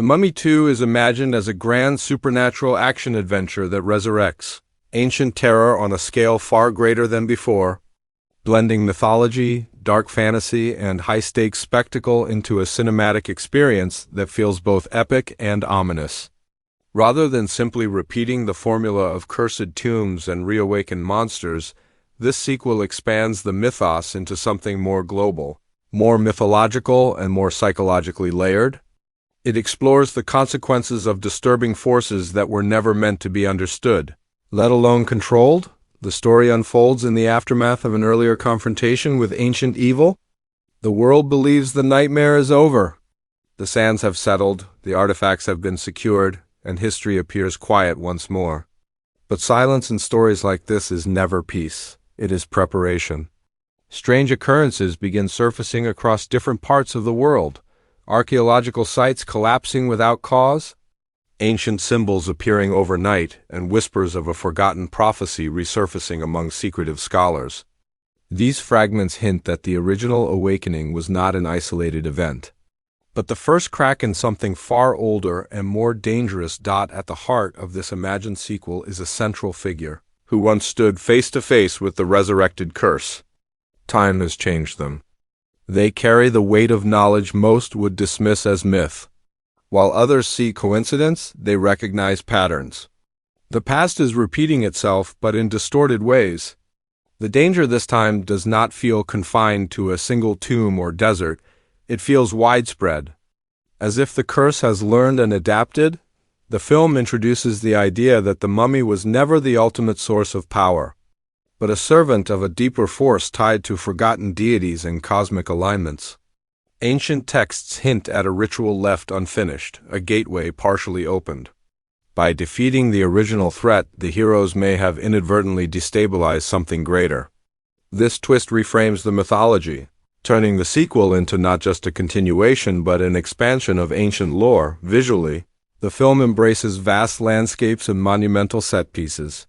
The Mummy 2 is imagined as a grand supernatural action adventure that resurrects ancient terror on a scale far greater than before, blending mythology, dark fantasy, and high-stakes spectacle into a cinematic experience that feels both epic and ominous. Rather than simply repeating the formula of cursed tombs and reawakened monsters, this sequel expands the mythos into something more global, more mythological, and more psychologically layered. It explores the consequences of disturbing forces that were never meant to be understood, let alone controlled. The story unfolds in the aftermath of an earlier confrontation with ancient evil. The world believes the nightmare is over. The sands have settled, the artifacts have been secured, and history appears quiet once more. But silence in stories like this is never peace. It is preparation. Strange occurrences begin surfacing across different parts of the world. Archaeological sites collapsing without cause, ancient symbols appearing overnight, and whispers of a forgotten prophecy resurfacing among secretive scholars. These fragments hint that the original awakening was not an isolated event, but the first crack in something far older and more dangerous. At the heart of this imagined sequel is a central figure, who once stood face to face with the resurrected curse. Time has changed them. They carry the weight of knowledge most would dismiss as myth. While others see coincidence, they recognize patterns. The past is repeating itself, but in distorted ways. The danger this time does not feel confined to a single tomb or desert. It feels widespread. As if the curse has learned and adapted, the film introduces the idea that the mummy was never the ultimate source of power, but a servant of a deeper force tied to forgotten deities and cosmic alignments. Ancient texts hint at a ritual left unfinished, a gateway partially opened. By defeating the original threat, the heroes may have inadvertently destabilized something greater. This twist reframes the mythology, turning the sequel into not just a continuation but an expansion of ancient lore. Visually, the film embraces vast landscapes and monumental set pieces.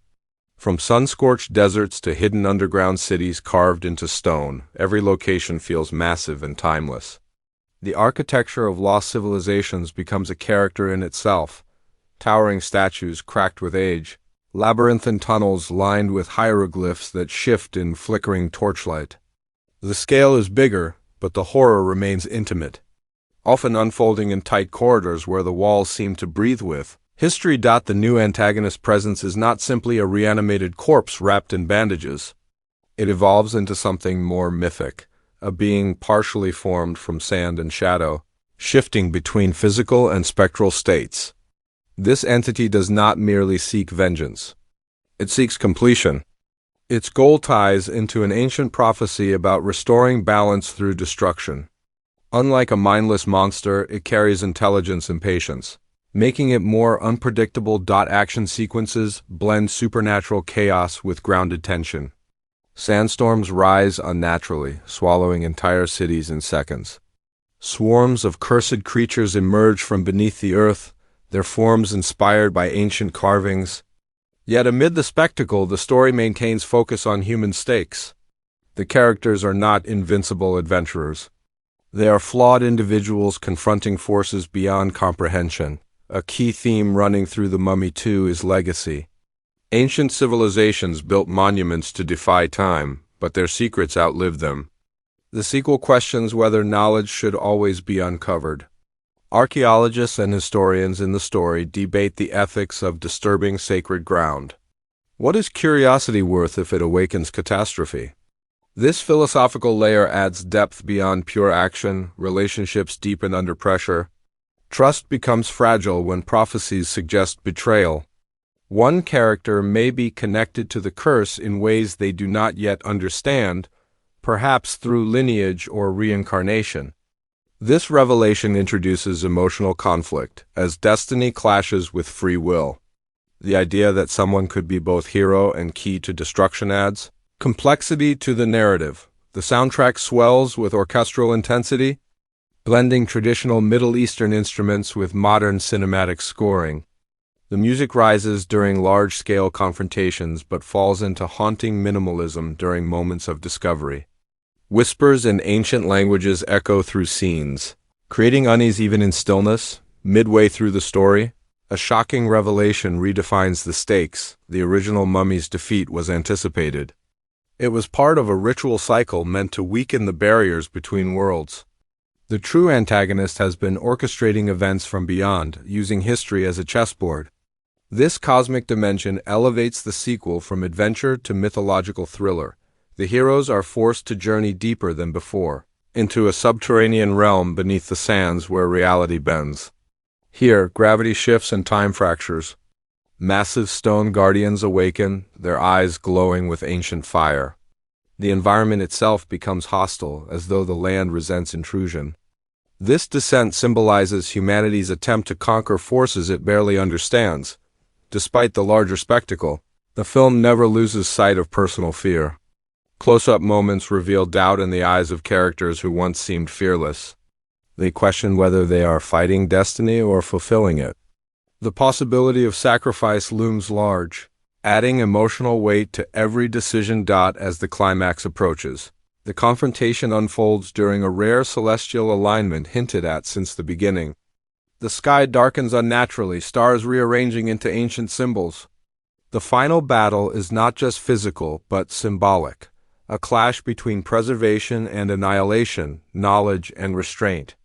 From sun-scorched deserts to hidden underground cities carved into stone, every location feels massive and timeless. The architecture of lost civilizations becomes a character in itself. Towering statues cracked with age, labyrinthine tunnels lined with hieroglyphs that shift in flickering torchlight. The scale is bigger, but the horror remains intimate, often unfolding in tight corridors where the walls seem to breathe with history. The new antagonist's presence is not simply a reanimated corpse wrapped in bandages. It evolves into something more mythic, a being partially formed from sand and shadow, shifting between physical and spectral states. This entity does not merely seek vengeance. It seeks completion. Its goal ties into an ancient prophecy about restoring balance through destruction. Unlike a mindless monster, it carries intelligence and patience, making it more unpredictable. Action sequences blend supernatural chaos with grounded tension. Sandstorms rise unnaturally, swallowing entire cities in seconds. Swarms of cursed creatures emerge from beneath the earth, their forms inspired by ancient carvings. Yet amid the spectacle, the story maintains focus on human stakes. The characters are not invincible adventurers. They are flawed individuals confronting forces beyond comprehension. A key theme running through The Mummy 2 is legacy. Ancient civilizations built monuments to defy time, but their secrets outlived them. The sequel questions whether knowledge should always be uncovered. Archaeologists and historians in the story debate the ethics of disturbing sacred ground. What is curiosity worth if it awakens catastrophe? This philosophical layer adds depth beyond pure action. Relationships deepen under pressure. Trust becomes fragile when prophecies suggest betrayal. One character may be connected to the curse in ways they do not yet understand, perhaps through lineage or reincarnation. This revelation introduces emotional conflict, as destiny clashes with free will. The idea that someone could be both hero and key to destruction adds complexity to the narrative. The soundtrack swells with orchestral intensity, blending traditional Middle Eastern instruments with modern cinematic scoring. The music rises during large-scale confrontations but falls into haunting minimalism during moments of discovery. Whispers in ancient languages echo through scenes, creating unease even in stillness. Midway through the story, a shocking revelation redefines the stakes. The original mummy's defeat was anticipated. It was part of a ritual cycle meant to weaken the barriers between worlds. The true antagonist has been orchestrating events from beyond, using history as a chessboard. This cosmic dimension elevates the sequel from adventure to mythological thriller. The heroes are forced to journey deeper than before, into a subterranean realm beneath the sands where reality bends. Here, gravity shifts and time fractures. Massive stone guardians awaken, their eyes glowing with ancient fire. The environment itself becomes hostile, as though the land resents intrusion. This descent symbolizes humanity's attempt to conquer forces it barely understands. Despite the larger spectacle, the film never loses sight of personal fear. Close-up moments reveal doubt in the eyes of characters who once seemed fearless. They question whether they are fighting destiny or fulfilling it. The possibility of sacrifice looms large, adding emotional weight to every decision as the climax approaches. The confrontation unfolds during a rare celestial alignment hinted at since the beginning. The sky darkens unnaturally, stars rearranging into ancient symbols. The final battle is not just physical, but symbolic. A clash between preservation and annihilation, knowledge and restraint.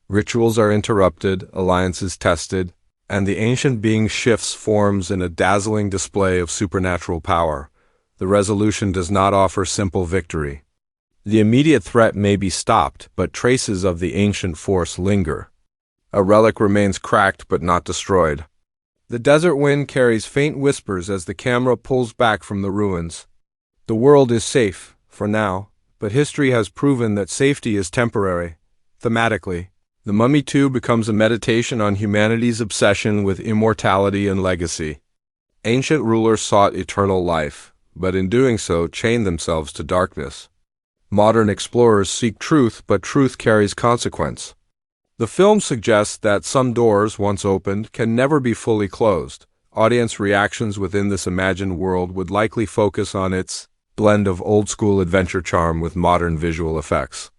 Rituals are interrupted, alliances tested, and the ancient being shifts forms in a dazzling display of supernatural power. The resolution does not offer simple victory. The immediate threat may be stopped, but traces of the ancient force linger. A relic remains cracked but not destroyed. The desert wind carries faint whispers as the camera pulls back from the ruins. The world is safe, for now, but history has proven that safety is temporary. Thematically, The Mummy 2 becomes a meditation on humanity's obsession with immortality and legacy. Ancient rulers sought eternal life, but in doing so chained themselves to darkness. Modern explorers seek truth, but truth carries consequence. The film suggests that some doors, once opened, can never be fully closed. Audience reactions within this imagined world would likely focus on its blend of old-school adventure charm with modern visual effects.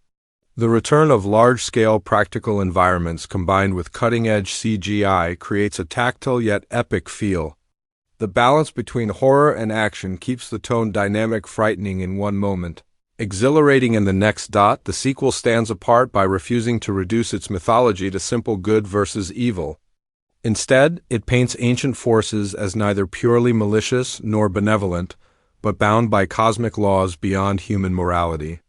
The return of large-scale practical environments combined with cutting-edge CGI creates a tactile yet epic feel. The balance between horror and action keeps the tone dynamic, frightening in one moment, exhilarating in the next. The sequel stands apart by refusing to reduce its mythology to simple good versus evil. Instead, it paints ancient forces as neither purely malicious nor benevolent, but bound by cosmic laws beyond human morality.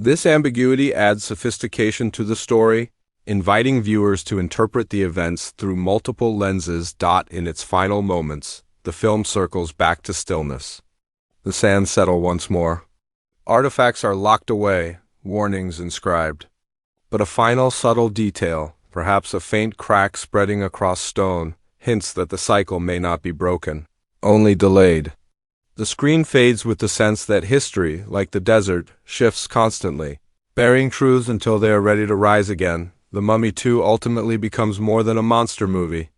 This ambiguity adds sophistication to the story, inviting viewers to interpret the events through multiple lenses. In its final moments, the film circles back to stillness. The sands settle once more. Artifacts are locked away, warnings inscribed. But a final subtle detail, perhaps a faint crack spreading across stone, hints that the cycle may not be broken, only delayed. The screen fades with the sense that history, like the desert, shifts constantly, burying truths until they are ready to rise again. The Mummy 2 ultimately becomes more than a monster movie.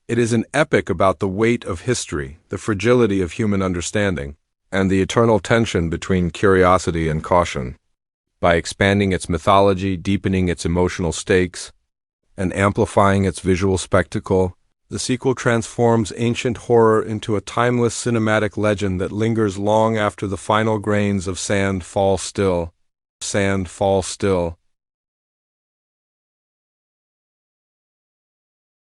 It is an epic about the weight of history, the fragility of human understanding, and the eternal tension between curiosity and caution. By expanding its mythology, deepening its emotional stakes, and amplifying its visual spectacle, the sequel transforms ancient horror into a timeless cinematic legend that lingers long after the final grains of sand fall still.